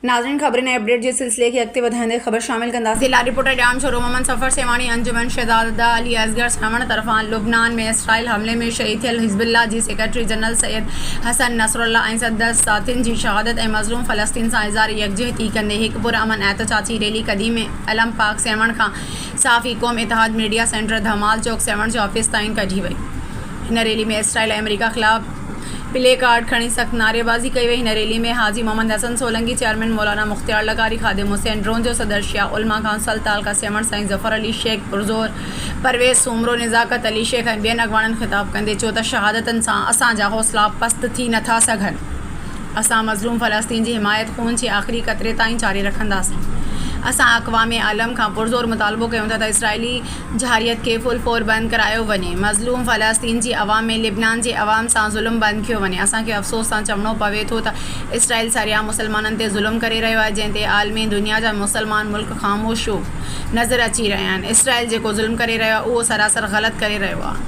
नाज़रीन ख़बरें नए अपडेट जे सिलसिले की अॻिते वधाईंदे ख़बर शामिल कंदासीं। ज़िला रिपोर्टर ॼाण छोरो मोहम्मद सफ़र सेवाणी अंजुमन शहज़ादा अली असगर सावण तरफ़ां लुबनान में इसराइल हमले में शहीद थियल हिज़्बुल्लाह जी secretary general Syed Hassan Nasrallah ऐं 10 साथियुनि जी शहादत ऐं मज़लूम फ़लस्तीन सां इज़हार यकजहती कंदे हिकु पुरअमन एहतजाजी रैली क़दीम अलम पाक सेवण खां साफ़ी क़ौम इतिहाद मीडिया सेंटर धमाल चौक सेवण जे ऑफिस ताईं कढी वई। हिन रैली में इसराइल ऐं अमेरिका ख़िलाफ़ प्ले कार्ड खणी सख़्त नारेबाज़ी कई वई। हिन रैली में हाजी मोहम्मद हसन सोलंकी, चेयरमैन मौलाना मुख्तियार लकारी, खादिम हुसैन ड्रोन जो सदर, शिया उलमा काउंसिल तालका सेवण साईं ज़फ़र अली शेख पुरज़ोर, परवेज़ सूमरो, निज़ाकत अली शेख ऐं ॿियनि अॻवाननि ख़िताब कंदे चयो त शहादतनि सां असांजा हौसला पस्त थी नथा सघनि। असां मज़लूम फ़लस्तीन जी हिमायत खून जे आख़िरी क़तरे ताईं जारी रखंदासीं। असां अक़वामे आलम खां पुरज़ोर मुतालबो कयूं था त इसराइली जहारियत खे फुल फोर बंदि करायो वञे। मज़लूम फ़लस्तीन जी अवाम में लिबनान जे अवाम सां ज़ुल्म बंदि कयो वञे। असांखे अफ़सोस सां चवणो पवे थो त इसराइल सरिया मुसलमाननि ते ज़ुल्म करे रहियो आहे, जंहिं ते आलमी दुनिया जा मुसलमान मुल्क ख़ामोश नज़र अची रहिया आहिनि। इसराइल जेको ज़ुल्म करे रहियो आहे उहो सरासर ग़लति करे रहियो आहे।